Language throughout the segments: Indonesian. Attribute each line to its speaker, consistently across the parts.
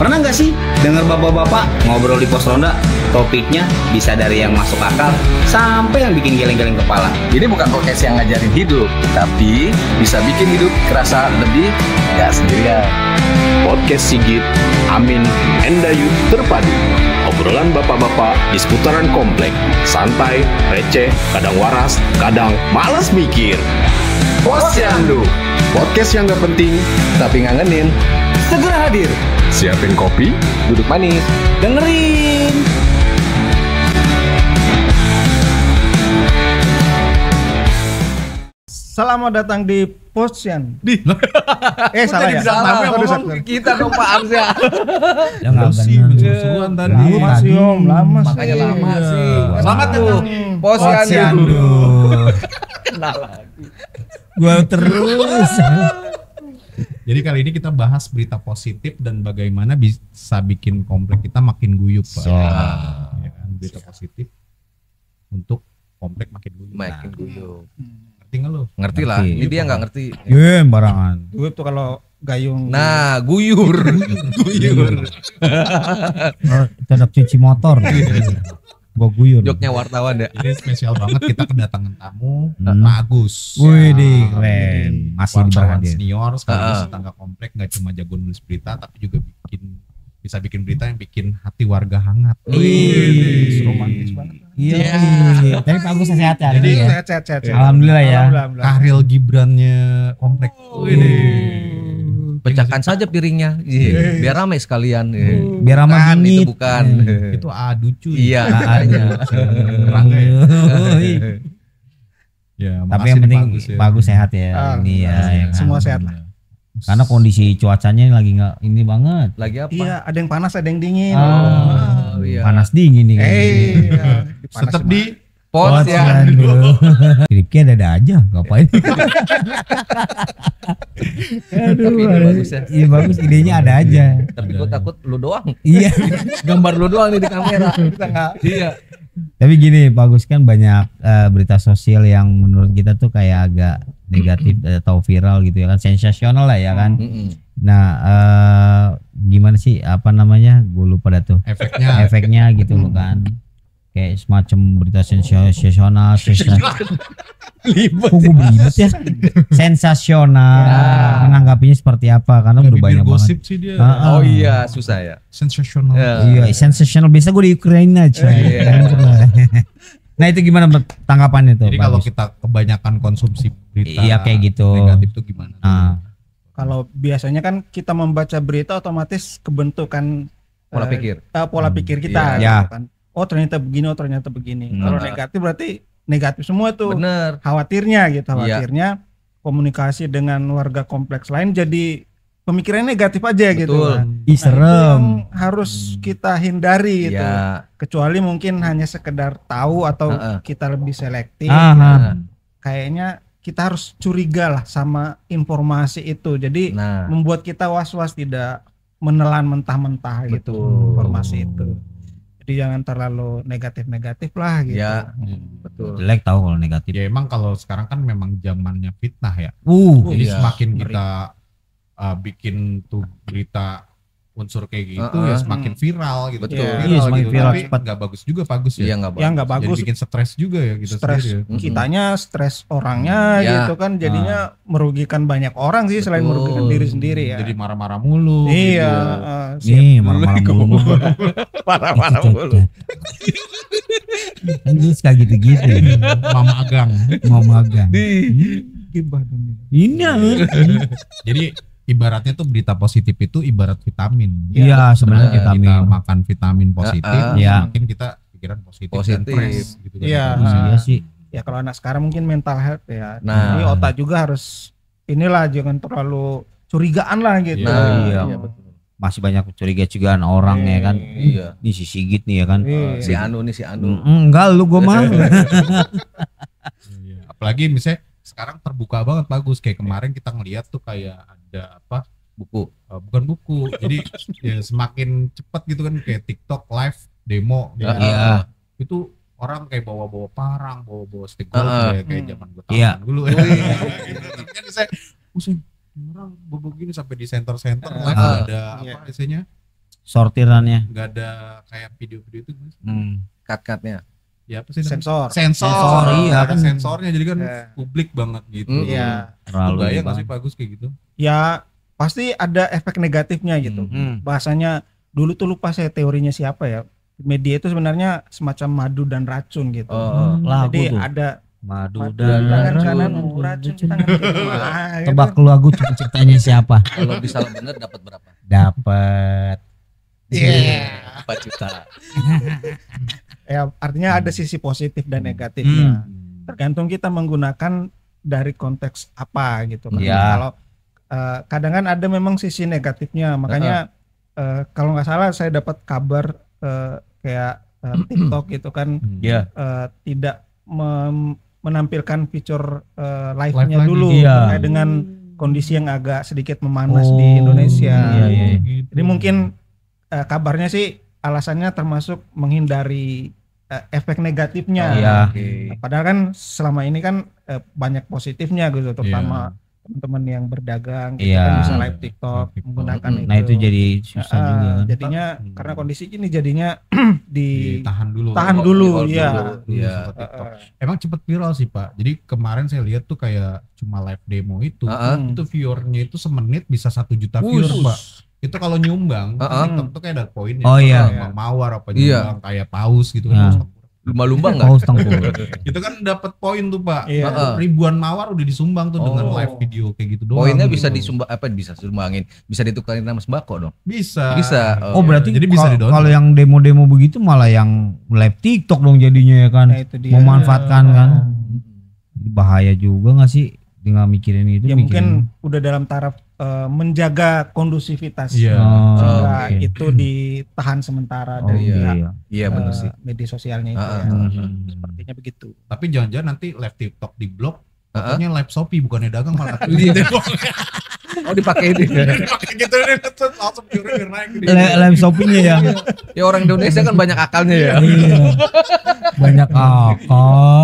Speaker 1: Pernah nggak sih dengar bapak-bapak ngobrol di pos ronda? Topiknya bisa dari yang masuk akal sampai yang bikin geleng-geleng kepala.
Speaker 2: Ini bukan podcast yang ngajarin hidup, tapi bisa bikin hidup kerasa lebih gak sendirian.
Speaker 3: Podcast Sigit, Amin, Endayu terpadu. Obrolan bapak-bapak di seputaran komplek. Santai, receh, kadang waras, kadang malas mikir.
Speaker 2: Posyandu,
Speaker 3: Podcast yang gak penting,
Speaker 2: tapi ngangenin.
Speaker 1: Segera hadir.
Speaker 3: siapin kopi,
Speaker 2: Duduk manis.
Speaker 1: Dengerin.
Speaker 4: Selamat datang di Posyan. Salah ya?
Speaker 2: Salah,
Speaker 4: Sorry.
Speaker 2: ngomong kita dong Pak Arsya.
Speaker 5: Ya nggak benar.
Speaker 3: seruan tadi.
Speaker 4: Lama sih Om, lama sih.
Speaker 2: Makanya lama sih.
Speaker 4: Selamat datang.
Speaker 2: Posyandu.
Speaker 5: Kenal lagi. Gua terus.
Speaker 6: Jadi kali ini kita bahas berita positif dan bagaimana bisa bikin komplek kita makin guyup, Pak. Ya kan? Berita positif untuk komplek makin guyup.
Speaker 2: Makin guyup.
Speaker 6: Ngerti nggak lo?
Speaker 2: Ngerti lah. Ini dia nggak ngerti.
Speaker 5: Barangan.
Speaker 4: Gue tuh kalau gayung.
Speaker 2: Nah, guyur. Guyur.
Speaker 5: Kita ada cuci motor. Gua guyur.
Speaker 2: Joknya wartawan ya.
Speaker 6: Jadi spesial banget kita kedatangan tamu Pak Agus.
Speaker 5: Wih, keren. Masih
Speaker 6: Wartawan
Speaker 5: berhadir.
Speaker 6: senior sekaligus tetangga komplek, nggak cuma jago nulis berita tapi juga bisa bikin berita yang bikin hati warga hangat.
Speaker 4: Wih, romantis banget.
Speaker 5: Iya. Tapi Pak Agus sehat ya.
Speaker 6: Jadi,
Speaker 5: ya.
Speaker 4: Sehat.
Speaker 5: Alhamdulillah ya.
Speaker 6: Kahril Gibrannya komplek.
Speaker 2: Pecahkan saja piringnya. Biar ramai sekalian.
Speaker 5: Biar ramah
Speaker 2: Kan
Speaker 5: dingin.
Speaker 2: itu bukan.
Speaker 6: Itu adu cuy.
Speaker 2: Iya,
Speaker 5: Nah,
Speaker 2: makanya.
Speaker 6: Ya,
Speaker 5: Tapi
Speaker 6: makasih
Speaker 5: yang
Speaker 6: nih,
Speaker 5: penting
Speaker 6: Pak
Speaker 5: Pak Agus sehat ya. Ini ya. ya kan?
Speaker 4: Semua sehat lah.
Speaker 5: Karena kondisi cuacanya lagi nggak ini banget.
Speaker 2: Lagi apa?
Speaker 4: Iya, ada yang panas, ada yang dingin.
Speaker 2: Oh, iya.
Speaker 5: Panas dingin nih.
Speaker 6: Tetap di
Speaker 2: Posyandu.
Speaker 5: Ripki ada aja, ngapain?
Speaker 2: Tapi ini bagus ya.
Speaker 5: Iya bagus, idenya ada aja.
Speaker 2: Tapi gue takut lu doang.
Speaker 5: Iya.
Speaker 2: Gambar lu doang nih di kamera. Kita nggak. Iya.
Speaker 5: Tapi gini, bagus kan banyak berita sosial yang menurut kita tuh kayak agak negatif atau viral gitu ya kan, sensasional lah ya kan. Nah, gimana sih apa namanya? Gue lupa dah tuh. Efeknya gitu loh kan. Kayak semacam berita sensasional, belibet ya, sensasional. Menanggapinya seperti apa? Karena udah banyak
Speaker 6: gosip
Speaker 5: banget.
Speaker 6: sih dia.
Speaker 2: Oh iya, susah ya.
Speaker 6: Sensasional.
Speaker 5: Iya, sensasional. Biasa gue di Ukraina aja. Nah itu gimana tanggapannya tuh?
Speaker 6: Jadi kalau kita kebanyakan konsumsi berita
Speaker 5: iya kayak gitu.
Speaker 6: negatif tuh gimana?
Speaker 4: Kalau biasanya kan kita membaca berita otomatis kebentukan
Speaker 2: Pola pikir.
Speaker 4: Pola pikir kita.
Speaker 5: Iya.
Speaker 4: Gitu kan. Oh ternyata begini. Kalau negatif berarti negatif semua tuh.
Speaker 2: Bener.
Speaker 4: Khawatirnya komunikasi dengan warga kompleks lain jadi pemikiran negatif aja gitu.
Speaker 2: Betul.
Speaker 4: Kan.
Speaker 5: Ih serem.
Speaker 4: Yang harus kita hindari gitu.
Speaker 2: Iya.
Speaker 4: Kecuali mungkin hanya sekedar tahu atau kita lebih selektif. Kayaknya kita harus curiga lah sama informasi itu. Jadi membuat kita was-was, tidak menelan mentah-mentah gitu informasi itu. Jadi jangan terlalu negatif-negatif lah gitu.
Speaker 2: Ya, betul.
Speaker 5: Jelek tahu kalau negatif.
Speaker 6: Ya emang kalau sekarang kan memang zamannya fitnah ya. Jadi
Speaker 2: iya.
Speaker 6: semakin kita bikin tuh berita unsur kayak gitu ya semakin viral gitu.
Speaker 2: Betul.
Speaker 6: Viral
Speaker 5: Iya, semakin
Speaker 6: gitu.
Speaker 5: viral
Speaker 6: Tapi
Speaker 5: cepat.
Speaker 6: nggak bagus juga, bagus ya.
Speaker 2: Iya nggak bagus.
Speaker 4: Ya nggak bagus.
Speaker 6: Jadi bikin stres juga ya kita
Speaker 4: Stres
Speaker 6: sendiri ya.
Speaker 4: kitanya, stres orangnya
Speaker 2: Ya.
Speaker 4: gitu kan, jadinya merugikan banyak orang sih selain merugikan diri sendiri ya.
Speaker 6: Jadi marah-marah mulu.
Speaker 4: Iya,
Speaker 6: gitu.
Speaker 5: Nih marah-marah mulu.
Speaker 2: Marah-marah mulu.
Speaker 5: Kan dia suka gitu-gitu.
Speaker 6: Mama Agang.
Speaker 5: Mau magang.
Speaker 4: Gibah dong.
Speaker 5: Ini
Speaker 6: Jadi ibaratnya tuh berita positif itu ibarat vitamin.
Speaker 5: Iya sebenarnya
Speaker 6: Kita
Speaker 5: vitamin.
Speaker 6: makan vitamin positif,
Speaker 5: Iya.
Speaker 6: makin kita pikiran positif. Dan
Speaker 2: Positif.
Speaker 6: fresh gitu kan.
Speaker 4: Iya.
Speaker 5: Iya sih.
Speaker 4: Ya kalau anak sekarang mungkin mental health ya.
Speaker 2: Nah.
Speaker 4: Jadi otak juga harus inilah, jangan terlalu curigaan lah gitu.
Speaker 5: Iya.
Speaker 2: Iya betul.
Speaker 5: Masih banyak curiga-curigaan orang ya kan.
Speaker 2: Iya.
Speaker 5: Ini si Sigit nih ya kan.
Speaker 4: Iya.
Speaker 2: Si Anu.
Speaker 5: Enggak lu gue mah.
Speaker 6: Iya. Apalagi misalnya sekarang terbuka banget, bagus. Kayak kemarin kita ngeliat tuh kayak ada apa?
Speaker 2: Buku.
Speaker 6: Bukan buku. Jadi ya semakin cepat gitu kan, kayak TikTok live demo.
Speaker 5: Iya.
Speaker 6: Itu orang kayak bawa-bawa parang, bawa-bawa stick golf kayak zaman gue tahun
Speaker 5: Iya.
Speaker 6: dulu. Tapi kan saya orang bawa gini sampai di center live ada
Speaker 4: Iya.
Speaker 6: apa biasanya
Speaker 5: sortirannya.
Speaker 6: Nggak ada kayak video-video itu Mas.
Speaker 2: Cut-cutnya.
Speaker 6: Ya apa sih?
Speaker 4: Sensor,
Speaker 5: iya
Speaker 6: kan
Speaker 5: kan.
Speaker 6: sensornya jadi kan publik banget gitu.
Speaker 4: Iya.
Speaker 5: Terlalu
Speaker 6: Bayang nggak sih bagus kayak gitu?
Speaker 4: Ya pasti ada efek negatifnya gitu. Bahasanya dulu tuh lupa saya teorinya siapa ya. Media itu sebenarnya semacam madu dan racun gitu. Jadi
Speaker 5: Lagu tuh.
Speaker 4: ada
Speaker 5: Madu
Speaker 4: tangan
Speaker 5: dan
Speaker 4: kanan racun tangan kiri.
Speaker 5: Tebak lagu ceritanya siapa?
Speaker 2: Kalau bisa bener dapat berapa?
Speaker 5: Dapat.
Speaker 4: Iya.
Speaker 2: 4 juta.
Speaker 4: Ya artinya ada sisi positif dan negatifnya. Tergantung kita menggunakan dari konteks apa gitu kan.
Speaker 5: Iya.
Speaker 4: Kalau kadang kan ada memang sisi negatifnya, makanya kalau nggak salah saya dapat kabar kayak TikTok gitu kan tidak menampilkan fitur live-nya dulu terkait dengan kondisi yang agak sedikit memanas di Indonesia. Jadi mungkin kabarnya sih alasannya termasuk menghindari efek negatifnya. Padahal kan selama ini kan banyak positifnya gitu, terutama teman-teman yang berdagang gitu kan bisa live TikTok menggunakan itu.
Speaker 5: Nah itu jadi susah juga kan.
Speaker 4: Jadinya karena kondisi ini jadinya
Speaker 6: ditahan
Speaker 4: dulu ya.
Speaker 6: Emang cepet viral sih Pak. Jadi kemarin saya lihat tuh kayak cuma live demo itu viewernya itu semenit bisa 1 juta viewer Pak. Itu kalau nyumbang TikTok tuh kayak ada poinnya. Kayak mawar apa nyumbang kayak paus gitu kan.
Speaker 2: Lumba-lumba enggak?
Speaker 5: Paus tengkur.
Speaker 6: Itu kan dapat poin tuh Pak. Ribuan mawar udah disumbang tuh dengan live video kayak gitu doang.
Speaker 2: Poinnya bisa disumbang bisa disumbangin, bisa ditukarin sama sembako dong.
Speaker 6: Bisa.
Speaker 5: Berarti
Speaker 6: jadi bisa
Speaker 5: kalau yang demo-demo begitu malah yang live TikTok dong jadinya ya kan. Memanfaatkan kan. Bahaya juga enggak sih dengan mikirin itu?
Speaker 4: Ya mungkin udah dalam taraf menjaga kondusivitas sehingga itu ditahan sementara dari
Speaker 2: benar sih.
Speaker 4: Media sosialnya itu sepertinya begitu.
Speaker 6: Tapi jangan-jangan nanti live TikTok di blog pokoknya live Shopee bukannya dagang malah
Speaker 2: dipakai ini.
Speaker 6: Dipakai gitu deh langsung viewer naik.
Speaker 5: Live Shopee-nya ya.
Speaker 2: Ya orang Indonesia kan banyak akalnya ya.
Speaker 5: Banyak akal.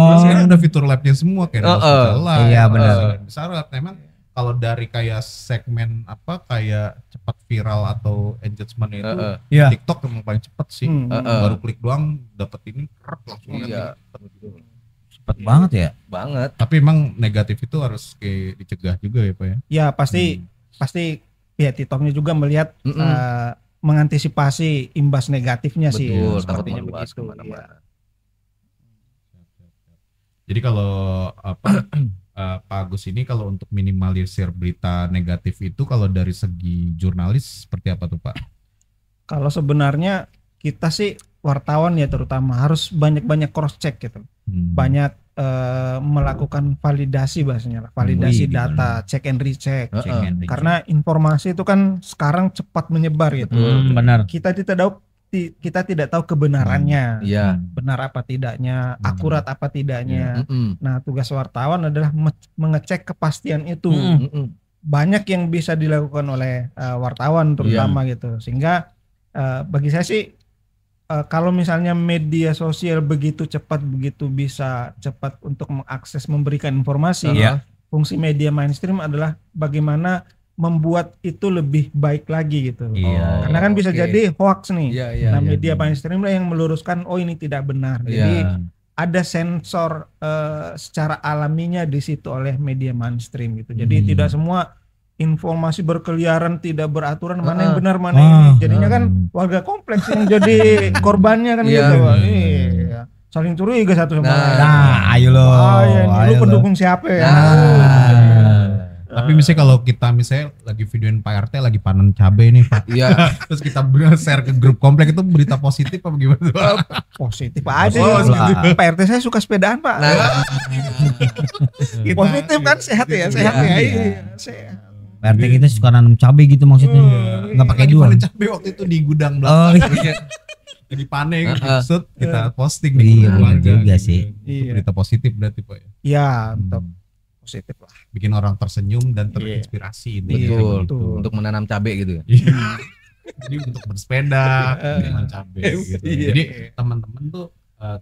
Speaker 6: Terus kan ada fitur live-nya semua kayak live.
Speaker 5: Iya benar.
Speaker 6: Misalnya memang kalau dari kayak segmen apa kayak cepat viral atau engagement itu TikTok emang paling cepat sih. Baru klik doang dapat ini langsung
Speaker 5: cepet banget ya.
Speaker 2: Banget.
Speaker 6: Tapi emang negatif itu harus kayak dicegah juga ya Pak ya.
Speaker 4: Ya pasti pihak TikToknya juga melihat mengantisipasi imbas negatifnya. Betul, sih. Sepertinya begitu.
Speaker 6: Jadi kalau Pak Agus ini kalau untuk minimalisir berita negatif itu kalau dari segi jurnalis seperti apa tuh Pak?
Speaker 4: Kalau sebenarnya kita sih wartawan ya terutama harus banyak-banyak cross check gitu. Banyak melakukan validasi bahasanya, validasi data, check and recheck. Karena informasi itu kan sekarang cepat menyebar gitu.
Speaker 5: Benar.
Speaker 4: Kita tidak tahu kebenarannya, benar apa tidaknya, akurat apa tidaknya. Nah, tugas wartawan adalah mengecek kepastian itu. Banyak yang bisa dilakukan oleh wartawan terutama gitu. Sehingga bagi saya sih kalau misalnya media sosial begitu cepat, begitu bisa cepat untuk mengakses, memberikan informasi, fungsi media mainstream adalah bagaimana membuat itu lebih baik lagi gitu. Karena kan bisa jadi hoax nih. Nah, media mainstream lah yang meluruskan ini tidak benar. Jadi ada sensor secara alaminya di situ oleh media mainstream gitu. Jadi tidak semua informasi berkeliaran tidak beraturan mana yang benar mana ini. Jadinya kan warga kompleks yang jadi korbannya kan gitu. Saling curiga satu sama lain.
Speaker 5: Nah, ayo lo.
Speaker 4: Lu pendukung siapa ya?
Speaker 6: Tapi misalnya kalau kita misalnya lagi videoin Pak RT lagi panen cabai nih Pak. Terus kita share ke grup komplek itu berita positif apa gimana tuh?
Speaker 4: Positif aja. Pak RT saya suka sepedaan Pak. Positif kan sehat ya. Sehat.
Speaker 5: Pak RT kita suka nanam cabai gitu maksudnya. Nggak pakai dua.
Speaker 6: Panen cabai waktu itu di gudang belakang. Jadi panen kita posting di
Speaker 5: gudang juga sih.
Speaker 6: Berita positif berarti Pak ya.
Speaker 4: Iya, betul. Positif lah,
Speaker 6: bikin orang tersenyum dan terinspirasi.
Speaker 2: Betul. Untuk menanam cabai gitu ya.
Speaker 6: Jadi untuk bersepeda menanam cabai gitu. Jadi teman-teman tuh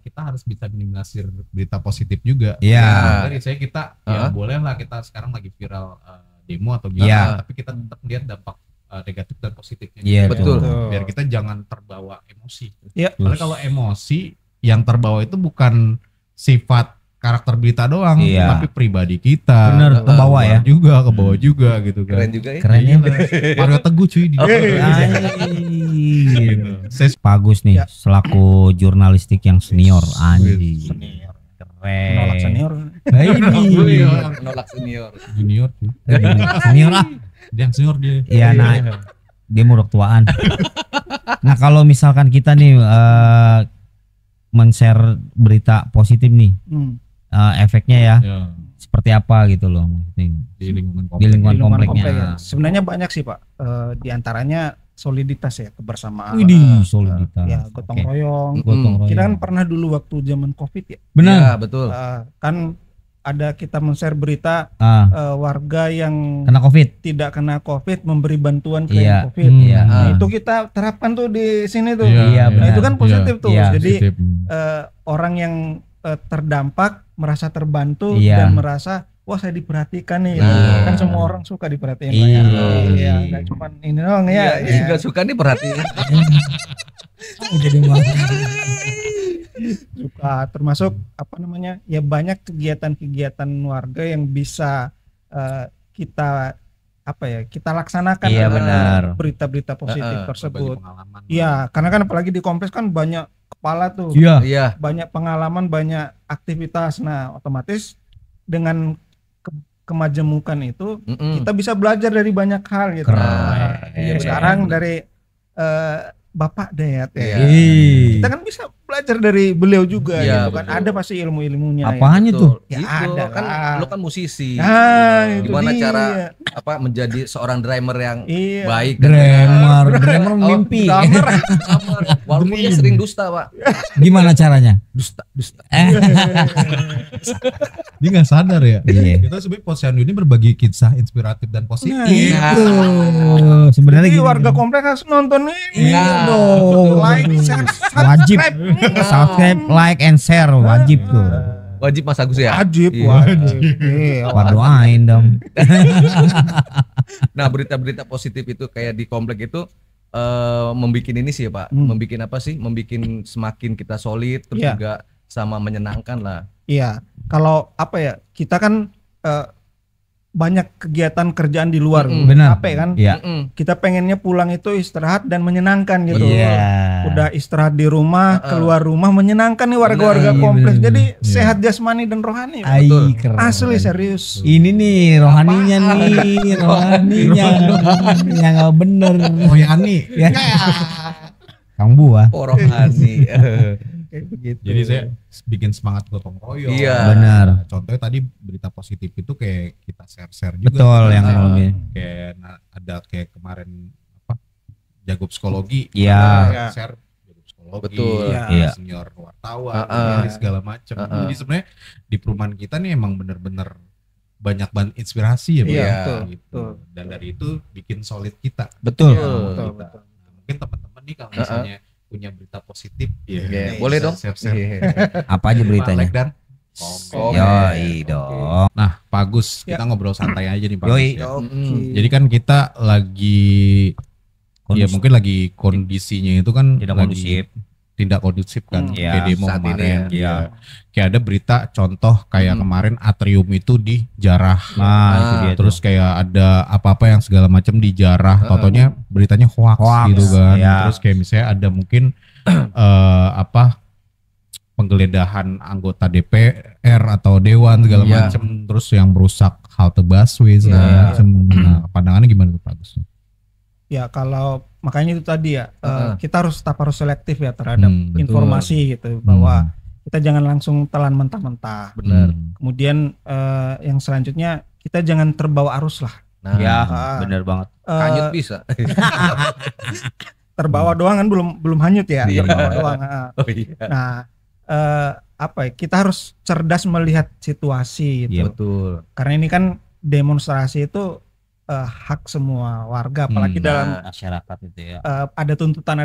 Speaker 6: kita harus bisa minimalisir berita positif juga. Dari saya kita ya boleh lah kita sekarang lagi viral demo atau gimana, tapi kita tetap lihat dampak negatif dan positifnya.
Speaker 5: Iya,
Speaker 2: betul.
Speaker 6: Biar kita jangan terbawa emosi.
Speaker 4: Iya.
Speaker 6: Karena kalau emosi yang terbawa itu bukan sifat karakter berita doang,
Speaker 5: Iya.
Speaker 6: tapi pribadi kita.
Speaker 5: Bener, ke bawah ya.
Speaker 6: Ke bawah juga gitu kan.
Speaker 2: Keren juga ya.
Speaker 5: Keren ya.
Speaker 6: Mario Teguh cuy di
Speaker 5: Anjing.
Speaker 6: Saya
Speaker 5: Bagus nih
Speaker 4: Ya.
Speaker 5: selaku jurnalistik yang senior anjing.
Speaker 4: Senior.
Speaker 5: Keren.
Speaker 4: Menolak senior.
Speaker 2: Menolak senior.
Speaker 6: junior cuy.
Speaker 5: Senior lah.
Speaker 6: Dia yang senior dia.
Speaker 5: Iya, nah dia murah tuaan. Nah kalau misalkan kita nih men-share berita positif nih, efeknya ya
Speaker 6: Ya,
Speaker 5: seperti apa gitu loh maksudnya
Speaker 6: di lingkungan
Speaker 5: di
Speaker 6: komplek.
Speaker 5: lingkungan
Speaker 4: Di lingkungan
Speaker 5: kompleknya.
Speaker 4: komplek ya. Sebenarnya banyak sih Pak. Di antaranya soliditas ya, kebersamaan.
Speaker 5: Widih, soliditas.
Speaker 4: Ya, gotong
Speaker 5: Oke.
Speaker 4: royong.
Speaker 5: Gotong royong.
Speaker 4: Kita kan pernah dulu waktu zaman Covid ya.
Speaker 5: Benar.
Speaker 2: Ya, betul.
Speaker 4: Kan ada kita men-share berita warga yang
Speaker 5: Kena Covid.
Speaker 4: tidak kena Covid memberi bantuan ke
Speaker 5: Iya.
Speaker 4: yang Covid.
Speaker 5: Iya.
Speaker 4: Nah, itu kita terapkan tuh di sini tuh.
Speaker 5: Iya,
Speaker 4: Nah,
Speaker 5: benar.
Speaker 4: itu kan positif tuh.
Speaker 5: Iya.
Speaker 4: Jadi
Speaker 6: Positif.
Speaker 4: orang yang terdampak merasa terbantu
Speaker 5: Iya.
Speaker 4: dan merasa wah saya diperhatikan nih.
Speaker 2: Nah.
Speaker 4: Kan semua orang suka diperhatiin.
Speaker 5: Iya.
Speaker 4: Iya, nggak cuma ini doang ya.
Speaker 2: Iya, juga suka nih perhatiin.
Speaker 5: Jadi
Speaker 4: Suka termasuk apa namanya? Ya banyak kegiatan-kegiatan warga yang bisa kita apa ya? Kita laksanakan
Speaker 5: Iya,
Speaker 4: dengan
Speaker 5: benar.
Speaker 4: berita-berita positif
Speaker 6: Berbagi
Speaker 4: tersebut.
Speaker 6: pengalaman.
Speaker 4: Iya, karena kan apalagi di kompleks kan banyak kepala tuh.
Speaker 5: Iya.
Speaker 2: Iya.
Speaker 4: Banyak pengalaman, banyak aktivitas. Nah, otomatis dengan kemajemukan itu kita bisa belajar dari banyak hal gitu.
Speaker 5: Keren.
Speaker 4: Nah,
Speaker 2: Iya, benar.
Speaker 4: sekarang dari Bapak Dayat ya.
Speaker 2: Iya.
Speaker 4: Kita kan bisa belajar dari beliau juga
Speaker 2: Iya,
Speaker 4: gitu kan.
Speaker 2: betul.
Speaker 4: Ada pasti ilmu-ilmunya.
Speaker 5: Apaan
Speaker 4: ya.
Speaker 5: itu?
Speaker 4: Ya,
Speaker 2: Itu
Speaker 4: ada
Speaker 2: kan
Speaker 4: lah.
Speaker 2: lu kan musisi.
Speaker 4: Nah, itu
Speaker 2: Gimana
Speaker 4: dia.
Speaker 2: cara menjadi seorang drummer yang
Speaker 4: Iya.
Speaker 2: baik
Speaker 5: Drummer
Speaker 2: Oh,
Speaker 5: mimpi.
Speaker 2: drummer. Walaupun dia sering dusta, Pak.
Speaker 5: Gimana caranya?
Speaker 2: Dusta.
Speaker 6: Dia nggak sadar ya.
Speaker 5: Iya.
Speaker 6: Kita sebenarnya Posyandu ini berbagi kisah inspiratif dan positif.
Speaker 4: Nah, iya.
Speaker 5: Itu sebenarnya
Speaker 4: Jadi
Speaker 5: gini.
Speaker 4: warga kompleks harus nonton ini.
Speaker 5: Iya
Speaker 4: dong.
Speaker 5: dong.
Speaker 4: Like, share,
Speaker 5: Wajib.
Speaker 4: subscribe.
Speaker 5: Subscribe, like, and share wajib tuh.
Speaker 2: Wajib Mas Agus ya.
Speaker 4: Wajib,
Speaker 2: Iya.
Speaker 4: wajib. Iya,
Speaker 5: Wah, doain dong.
Speaker 2: Nah, berita-berita positif itu kayak di komplek itu membikin ini sih ya, Pak. Membikin apa sih? Membikin semakin kita solid terus
Speaker 4: Iya.
Speaker 2: juga sama menyenangkan lah.
Speaker 4: Iya, kalau apa ya, kita kan banyak kegiatan kerjaan di luar,
Speaker 5: Benar.
Speaker 4: capek kan?
Speaker 5: Iya.
Speaker 4: Kita pengennya pulang itu istirahat dan menyenangkan gitu.
Speaker 5: Iya.
Speaker 4: Udah istirahat di rumah, keluar rumah menyenangkan nih warga-warga
Speaker 5: Benar.
Speaker 4: kompleks.
Speaker 5: Iya,
Speaker 4: Jadi
Speaker 5: benar.
Speaker 4: sehat jasmani dan rohani.
Speaker 5: Ai,
Speaker 2: Betul.
Speaker 5: keren.
Speaker 4: Asli serius.
Speaker 5: Ini nih rohaninya nih, rohaninya yang nggak bener.
Speaker 6: Oh ya Ani.
Speaker 5: Ya. Kang Buah.
Speaker 2: Porohani.
Speaker 4: Kayak begitu.
Speaker 6: Jadi saya bikin semangat gotong royong.
Speaker 2: Iya.
Speaker 5: Benar.
Speaker 6: Contohnya tadi berita positif itu kayak kita share-share juga.
Speaker 5: Betul yang
Speaker 6: Nah,
Speaker 5: ngomongin.
Speaker 6: kayak ada kayak kemarin apa? Jago psikologi.
Speaker 5: Iya.
Speaker 6: Kita share jago psikologi.
Speaker 2: Betul.
Speaker 5: Iya.
Speaker 6: Senior wartawan, jurnalis, segala macam. Jadi sebenarnya di perumahan kita nih emang bener-bener banyak banget inspirasi ya, Bang.
Speaker 4: Iya,
Speaker 6: Gitu.
Speaker 4: betul.
Speaker 6: Dan dari itu bikin solid kita.
Speaker 5: Betul.
Speaker 6: Ya,
Speaker 4: Betul,
Speaker 6: kita.
Speaker 4: betul.
Speaker 6: Nah, mungkin teman-teman nih kalau misalnya punya berita positif, ya
Speaker 2: Iya, boleh dong.
Speaker 6: share-share.
Speaker 2: Iya.
Speaker 5: Apa aja beritanya?
Speaker 6: Like dan
Speaker 2: Komen.
Speaker 5: Yoi dong.
Speaker 6: Nah, Pak Agus, kita ngobrol santai aja nih Pak
Speaker 5: Yoi.
Speaker 6: Agus. Ya.
Speaker 4: Oke.
Speaker 6: Jadi kan kita lagi ya mungkin lagi kondisinya itu kan
Speaker 5: Tidak
Speaker 6: lagi
Speaker 5: kondusif.
Speaker 6: tidak kondusif kan,
Speaker 5: Iya,
Speaker 6: kayak demo
Speaker 2: saat ini
Speaker 6: kemarin.
Speaker 2: ya.
Speaker 6: Iya. Kayak ada berita contoh kayak kemarin atrium itu dijarah.
Speaker 5: Nah, itu dia.
Speaker 6: Terus kayak ada apa-apa yang segala macam dijarah, totonya beritanya hoax
Speaker 5: Hoax,
Speaker 6: gitu kan.
Speaker 5: iya.
Speaker 6: Terus kayak misalnya ada mungkin penggeledahan anggota DPR atau dewan segala
Speaker 2: Iya.
Speaker 6: macam, terus yang merusak halte busway segala macam. Nah, pandangannya gimana tuh Pak Agus?
Speaker 4: Ya kalau makanya itu tadi ya, kita harus tetap harus selektif ya terhadap
Speaker 6: Betul.
Speaker 4: informasi gitu, bahwa kita jangan langsung telan mentah-mentah.
Speaker 2: Benar.
Speaker 4: Kemudian yang selanjutnya kita jangan terbawa arus lah.
Speaker 2: Nah,
Speaker 5: Ya,
Speaker 4: Ah.
Speaker 5: bener banget.
Speaker 2: hanyut bisa.
Speaker 4: Terbawa doang kan belum hanyut ya.
Speaker 2: Iya.
Speaker 4: Terbawa doang.
Speaker 2: Oh iya.
Speaker 4: Nah, apa ya? Kita harus cerdas melihat situasi gitu.
Speaker 5: Iya.
Speaker 2: Betul.
Speaker 4: Karena ini kan demonstrasi itu hak semua warga, apalagi dalam
Speaker 5: Masyarakat itu ya.
Speaker 4: ada tuntutan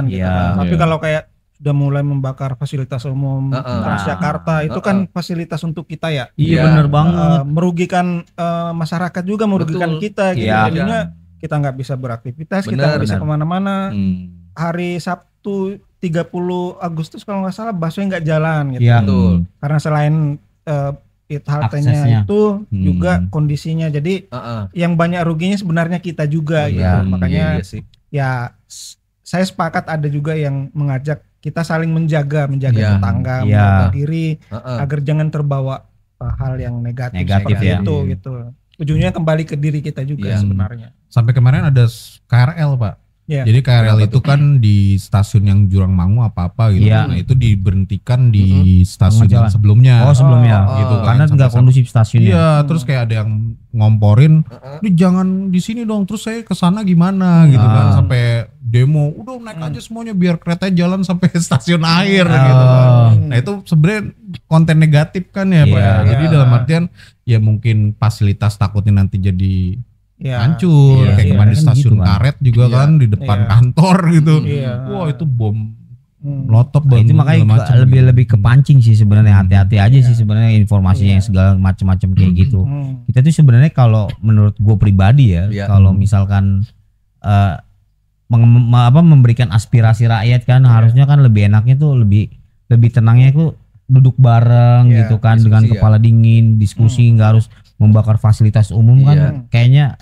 Speaker 4: gitu
Speaker 5: Iya.
Speaker 4: kan. Tapi
Speaker 6: Iya.
Speaker 4: kalau kayak sudah mulai membakar fasilitas umum Transjakarta itu kan fasilitas untuk kita ya.
Speaker 5: Iya,
Speaker 2: Iya.
Speaker 5: bener banget.
Speaker 4: Merugikan masyarakat juga, merugikan
Speaker 2: Betul.
Speaker 4: kita gitu.
Speaker 5: Iya.
Speaker 4: Jadinya kita nggak bisa beraktivitas, kita nggak bisa kemana-mana. Hari Sabtu 30 Agustus kalau nggak salah busway nggak jalan gitu.
Speaker 2: Betul.
Speaker 4: Karena selain haltenya itu juga kondisinya, jadi yang banyak ruginya sebenarnya kita juga gitu. Makanya ya saya sepakat ada juga yang mengajak kita saling menjaga tetangga, menjaga diri agar jangan terbawa hal yang negatif itu gitu. Ujungnya kembali ke diri kita juga sebenarnya.
Speaker 6: Sampai kemarin ada KRL Pak. Jadi KRL itu kan di stasiun yang Jurangmangu apa-apa gitu. Nah itu diberhentikan di stasiun yang sebelumnya.
Speaker 5: Gitu kan. Karena nggak kondusif stasiunnya.
Speaker 6: Iya, terus kayak ada yang ngomporin, "Ini jangan di sini dong, terus saya kesana gimana?" gitu kan, sampai demo, "Udah naik aja semuanya biar kereta jalan sampai stasiun akhir." gitu kan. Nah itu sebenarnya konten negatif kan ya Pak. Jadi dalam artian ya mungkin fasilitas takutnya nanti jadi hancur, kayak kemarin di stasiun gitu karet juga kan di depan kantor gitu. Wah itu bom melotop
Speaker 5: banget. Itu makanya lebih kepancing sih sebenarnya, hati-hati aja sih sebenarnya informasinya yang segala macam-macam kayak gitu. Kita tuh sebenarnya kalau menurut gue pribadi kalau misalkan memberikan aspirasi rakyat kan harusnya kan lebih enaknya tuh lebih tenangnya tuh duduk bareng gitu kan, dengan kepala dingin, diskusi, nggak harus membakar fasilitas umum kan kayaknya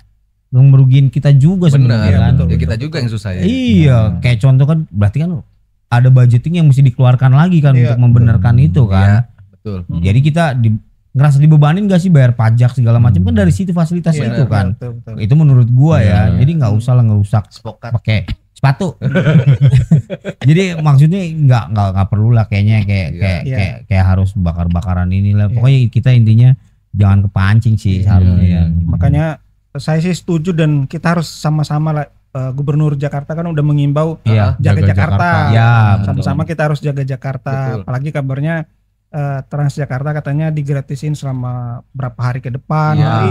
Speaker 5: merugiin kita juga sebenarnya kan.
Speaker 2: Ya kita juga yang susah ya.
Speaker 5: Iya, kayak contoh kan berarti kan ada budgeting yang mesti dikeluarkan lagi kan untuk membenarkan itu kan.
Speaker 2: Betul.
Speaker 5: Jadi kita ngerasa dibebanin gak sih bayar pajak segala macam kan dari situ fasilitas itu kan. Betul. Itu menurut gua ya. Jadi nggak usah lah ngerusak pakai sepatu. Jadi maksudnya nggak perlu lah kayaknya kayak harus bakar-bakaran inilah. Pokoknya kita intinya jangan kepancing sih seharusnya.
Speaker 4: Makanya saya sih setuju dan kita harus sama-sama lah. Gubernur Jakarta kan udah mengimbau jaga Jakarta. Sama-sama kita harus jaga Jakarta. Betul. Apalagi kabarnya Transjakarta katanya digratisin selama berapa hari ke depan. Jadi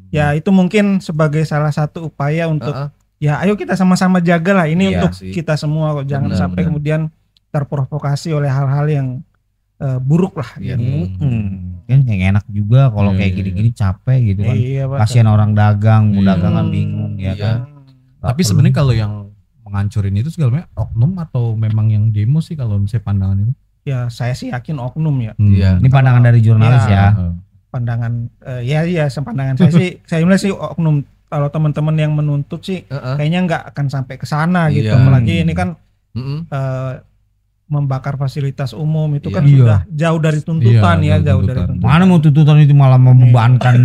Speaker 4: ya itu mungkin sebagai salah satu upaya untuk ya ayo kita sama-sama jaga lah ini untuk kita semua. Jangan sampai kemudian terprovokasi oleh hal-hal yang buruk lah.
Speaker 5: Kan yang enak juga kalau kayak gini-gini capek gitu kan. Kasihan orang dagang, mau dagangan bingung ya kan.
Speaker 6: Tapi sebenarnya kalau yang menghancurin itu segalanya oknum atau memang yang demo sih kalau misalnya pandangan itu?
Speaker 4: Ya saya sih yakin oknum ya.
Speaker 5: Ini pandangan dari jurnalis
Speaker 4: Pandangan pandangan saya sih saya melihat sih oknum. Kalau teman-teman yang menuntut sih kayaknya nggak akan sampai ke sana gitu. Apalagi ini kan membakar fasilitas umum itu kan sudah jauh dari tuntutan jauh dari tuntutan.
Speaker 5: Mana mau tuntutan itu malah membebankan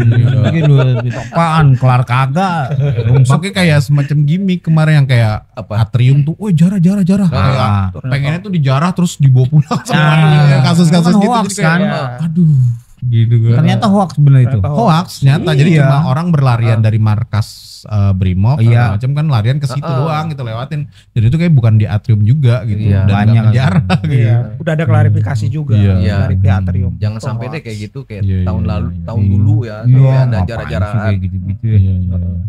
Speaker 5: gitu. Apaan kelar kagak.
Speaker 6: Pakai kayak semacam gimmick kemarin yang kayak atrium tuh, jarah. Pengennya tuh dijarah terus dibawa pulang sama kasus-kasus gitu
Speaker 5: kan.
Speaker 6: Aduh. Gitu kan.
Speaker 5: Ternyata hoax bener itu.
Speaker 6: Hoax nyata. Jadi cuma orang berlarian dari markas Brimob macam kan larian ke situ doang gitu lewatin. Dan itu kayak bukan di atrium juga gitu. Dan banyak penjara gitu.
Speaker 4: Udah ada klarifikasi juga dari pihak atrium.
Speaker 2: Jangan sampai deh kayak gitu kayak tahun dulu ya. Ada jarak-jarak
Speaker 5: gitu ya.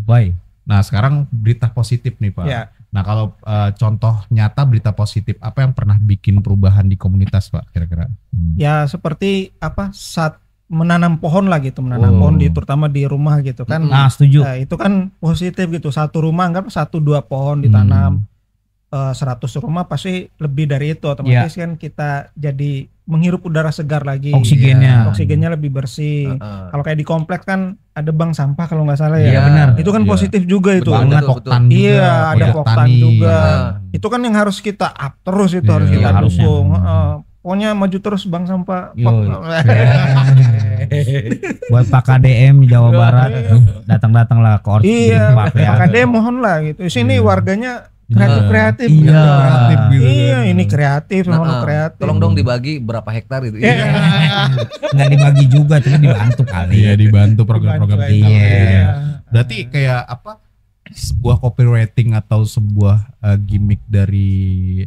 Speaker 5: Baik.
Speaker 6: Nah, sekarang berita positif nih, Pak. Nah, kalau contoh nyata berita positif apa yang pernah bikin perubahan di komunitas, Pak, kira-kira?
Speaker 4: Ya, seperti saat menanam pohon lah gitu, pohon terutama di rumah gitu kan.
Speaker 5: Nah, setuju.
Speaker 4: Itu kan positif gitu. Satu rumah anggap 1-2 pohon ditanam. 100 rumah pasti lebih dari itu, otomatis kan kita jadi menghirup udara segar lagi. Oksigennya lebih bersih. Kalau kayak di kompleks kan ada bank sampah kalau nggak salah ya.
Speaker 5: Iya benar.
Speaker 4: Itu kan positif juga itu.
Speaker 6: Poktan juga.
Speaker 4: Iya, ada poktan juga. Itu kan yang harus kita up terus itu harus kita dukung. Pokoknya maju terus Bang Sampah.
Speaker 5: Buat Pak KDM Jawa Barat datang-datanglah ke Orsi.
Speaker 4: Iya, Pak KDM mohon lah gitu. Sini warganya kreatif. Ini kreatif, kreatif.
Speaker 2: Tolong dong dibagi berapa hektar itu.
Speaker 5: Nggak dibagi juga, cuma dibantu kali.
Speaker 6: Iya, dibantu program-program kita. Berarti kayak apa? Sebuah copywriting atau sebuah gimmick dari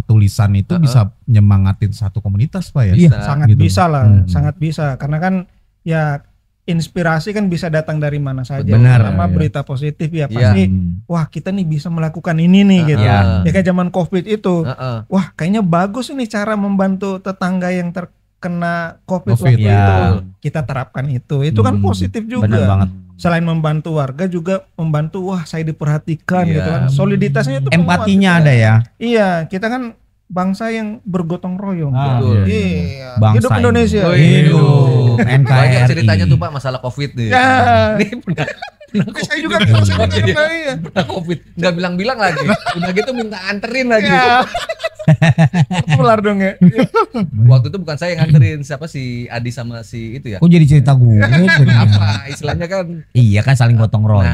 Speaker 6: tulisan itu bisa nyemangatin satu komunitas, Pak ya?
Speaker 4: Iya, sangat gitu. Bisa lah, sangat bisa. Karena kan ya inspirasi kan bisa datang dari mana saja.
Speaker 5: Benar.
Speaker 4: Sama berita positif ya pasti. Wah, kita nih bisa melakukan ini nih gitu. Ya kayak zaman Covid itu. Wah, kayaknya bagus ini cara membantu tetangga yang terkena COVID waktu itu. Kita terapkan itu. Itu kan positif juga.
Speaker 5: Benar banget.
Speaker 4: selain membantu warga juga membantu wah saya diperhatikan gitu kan. Soliditasnya itu
Speaker 5: empatinya ada ya.
Speaker 4: Iya, kita kan bangsa yang bergotong royong.
Speaker 2: Betul.
Speaker 4: Iya.
Speaker 5: Bangsa
Speaker 4: Hidup Indonesia.
Speaker 5: Hidup
Speaker 2: Banyak
Speaker 5: NKRI.
Speaker 2: ceritanya tuh Pak masalah Covid nih.
Speaker 4: Ya.
Speaker 2: Ini pernah
Speaker 4: Saya juga pernah iya.
Speaker 2: pernah Covid, nggak bilang-bilang lagi. Udah gitu minta anterin lagi.
Speaker 4: Ya. Keluar dong ya.
Speaker 2: Waktu itu bukan saya yang nganterin, siapa si Adi sama si itu ya.
Speaker 5: Kok jadi cerita gue?
Speaker 2: Apa istilahnya kan?
Speaker 5: Iya kan saling gotong royong.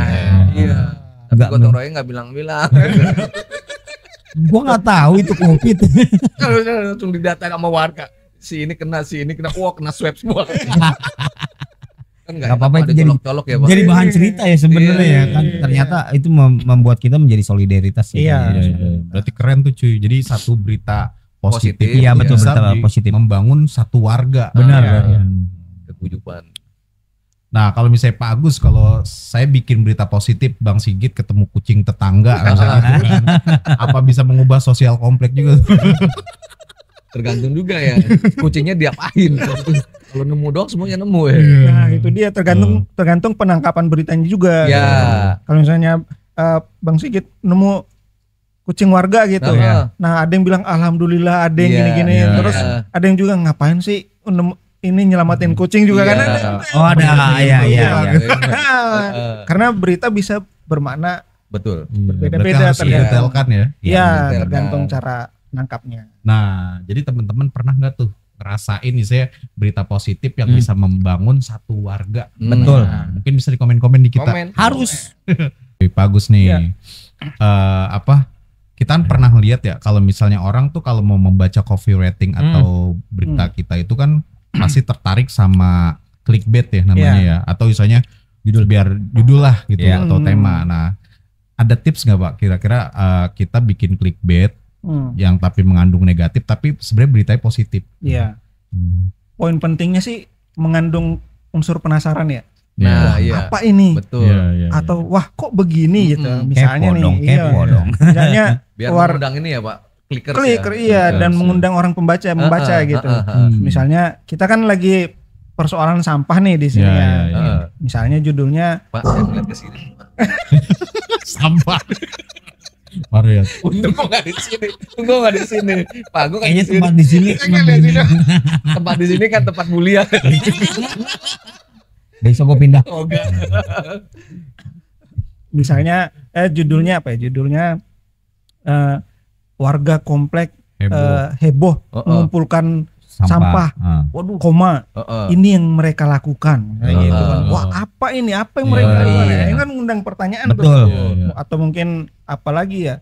Speaker 2: Iya. Tapi
Speaker 5: Nggak,
Speaker 2: gotong royong nggak bilang-bilang.
Speaker 5: Gua nggak tahu itu Covid.
Speaker 2: Langsung didata sama warga. Si ini kena, wah kena swab semua. Kan
Speaker 5: Gak apa-apa itu jadi
Speaker 2: colok ya, Pak.
Speaker 5: jadi bahan cerita ya sebenarnya ya kan. Ternyata itu membuat kita menjadi solidaritas ya.
Speaker 4: Iya.
Speaker 6: Berarti keren tuh cuy. Jadi satu berita positif.
Speaker 5: Iya betul,
Speaker 6: bisa
Speaker 5: berita positif.
Speaker 6: membangun satu warga.
Speaker 5: Benar.
Speaker 6: Ya.
Speaker 2: Kegujupan.
Speaker 6: Nah kalau misalnya Pak Agus, kalau saya bikin berita positif Bang Sigit ketemu kucing tetangga misalnya, apa bisa mengubah sosial komplek juga?
Speaker 2: Tergantung juga ya. Kucingnya diapain. Kalau nemu doang semuanya nemu ya.
Speaker 4: Nah, itu dia tergantung penangkapan beritanya juga.
Speaker 2: Ya.
Speaker 4: Kalau misalnya Bang Sigit nemu kucing warga gitu. Nah, ada yang bilang alhamdulillah, ada yang gini-gini. Terus ada yang juga ngapain sih ini nyelamatin kucing juga kan ada.
Speaker 5: Oh ada, iya.
Speaker 4: Karena berita bisa bermakna
Speaker 2: Betul.
Speaker 4: berbeda-beda
Speaker 6: Harus didetailkan ya.
Speaker 4: Iya, tergantung cara nangkapnya.
Speaker 6: Nah, jadi teman-teman pernah nggak tuh ngerasain nih saya berita positif yang bisa membangun satu warga?
Speaker 5: Betul.
Speaker 6: Nah, mungkin bisa di komen-komen di kita.
Speaker 5: Harus.
Speaker 6: Pak Agus nih, kita kan pernah lihat ya kalau misalnya orang tuh kalau mau membaca coffee rating atau berita kita itu kan pasti tertarik sama clickbait ya namanya ya, atau misalnya judul lah gitu atau tema. Nah, ada tips nggak Pak kira-kira kita bikin clickbait yang tapi mengandung negatif tapi sebenarnya beritanya positif?
Speaker 4: Iya. Poin pentingnya sih mengandung unsur penasaran ya.
Speaker 2: Nah,
Speaker 4: apa ini?
Speaker 2: Betul.
Speaker 4: Atau wah kok begini gitu. Misalnya
Speaker 5: kepo
Speaker 4: nih.
Speaker 5: Kepo dong.
Speaker 4: Misalnya
Speaker 2: biar mengundang ini ya Pak.
Speaker 4: Clicker dan mengundang orang membaca gitu. Misalnya kita kan lagi persoalan sampah nih di sini ya. Misalnya judulnya
Speaker 2: Pak, saya ngeliat ke sini.
Speaker 6: Sampah. Maria.
Speaker 2: Untung gua nggak di sini. Pak, gua
Speaker 5: kayaknya tempat di sini.
Speaker 2: Tempat di sini kan tempat mulia.
Speaker 5: Besok gue pindah.
Speaker 4: Misalnya judulnya apa ya? Judulnya warga komplek heboh mengumpulkan sampah. Waduh, ini yang mereka lakukan. Gitu kan. Wah, apa ini? Apa yang mereka lakukan? Ini kan mengundang pertanyaan.
Speaker 5: Betul.
Speaker 4: Atau mungkin apalagi ya?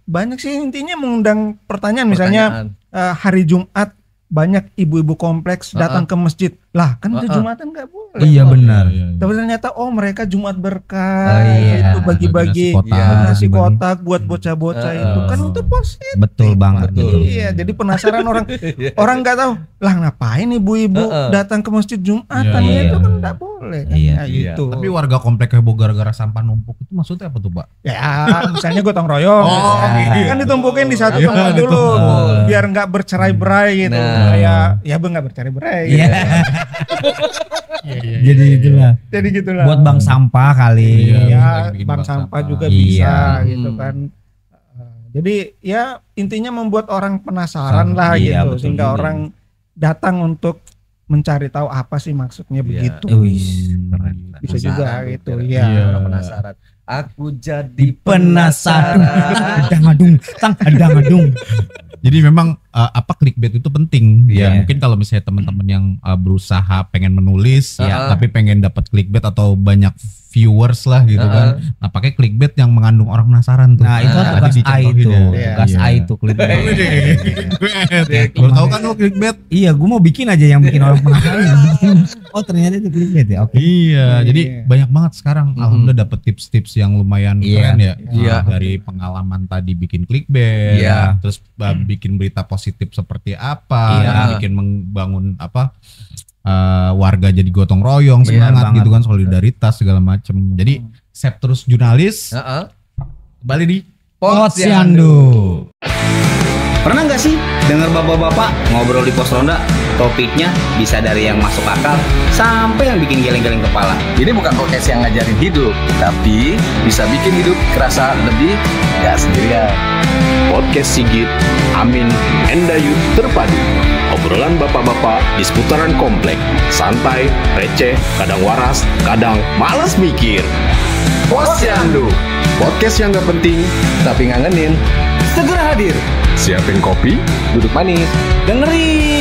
Speaker 4: Banyak sih intinya mengundang pertanyaan. Misalnya hari Jumat banyak ibu-ibu kompleks datang ke masjid. Lah kan itu Jumatan nggak boleh.
Speaker 5: Iya benar.
Speaker 4: Tapi ternyata mereka Jumat berkah itu bagi-bagi nasi kotak buat bocah-bocah itu kan itu positif.
Speaker 5: Betul banget.
Speaker 4: Iya, jadi penasaran orang nggak tahu lah ngapain ibu-ibu datang ke masjid Jumatan itu kan nggak boleh kan. Gitu.
Speaker 6: Tapi warga komplek heboh gara-gara sampah numpuk itu maksudnya apa tuh Pak?
Speaker 4: Ya misalnya gotong royong. Kan ditumpukin di satu tempat dulu biar nggak bercerai-berai gitu. Kayak ya nggak bercerai-berai.
Speaker 5: Jadi itulah.
Speaker 4: Jadi gitulah.
Speaker 5: Buat bank sampah kali.
Speaker 4: Iya, bank sampah juga bisa gitu kan. Jadi ya intinya membuat orang penasaran lah gitu sehingga orang datang untuk mencari tahu apa sih maksudnya begitu. Bisa juga gitu. Iya.
Speaker 2: Penasaran. Aku jadi penasaran.
Speaker 5: Ada ngadung.
Speaker 6: Jadi memang clickbait itu penting. Ya mungkin kalau misalnya teman-teman yang berusaha pengen menulis tapi pengen dapat clickbait atau banyak viewers lah gitu kan. Nah, pakai clickbait yang mengandung orang penasaran tuh.
Speaker 5: Nah, itu tugas A itu. Tugas A itu clickbait.
Speaker 6: Baru tahu kan lo clickbait?
Speaker 5: Iya, gue mau bikin aja yang bikin orang penasaran. Oh, ternyata itu clickbait ya. Oke.
Speaker 6: Iya, jadi banyak banget sekarang alhamdulillah dapat tips-tips yang lumayan keren ya. Dari pengalaman tadi bikin clickbait, terus bikin berita positif seperti apa, bikin membangun warga jadi gotong royong, semangat gitu kan, solidaritas segala macem. Jadi save terus jurnalis. Kembali di
Speaker 5: Posyandu.
Speaker 1: Pernah nggak sih dengar bapak-bapak ngobrol di pos ronda Topiknya bisa dari yang masuk akal sampai yang bikin geleng-geleng kepala.
Speaker 7: Ini bukan podcast yang ngajarin hidup, tapi bisa bikin hidup kerasa lebih gak sendirian.
Speaker 3: Podcast Sigit, Amin, Endayu terpadu. Obrolan bapak-bapak di seputaran komplek. Santai, receh, kadang waras, kadang malas mikir.
Speaker 7: Posyandu,
Speaker 3: Podcast yang gak penting,
Speaker 7: tapi ngangenin.
Speaker 2: Segera hadir.
Speaker 3: siapin kopi,
Speaker 7: Duduk manis,
Speaker 2: Dengerin.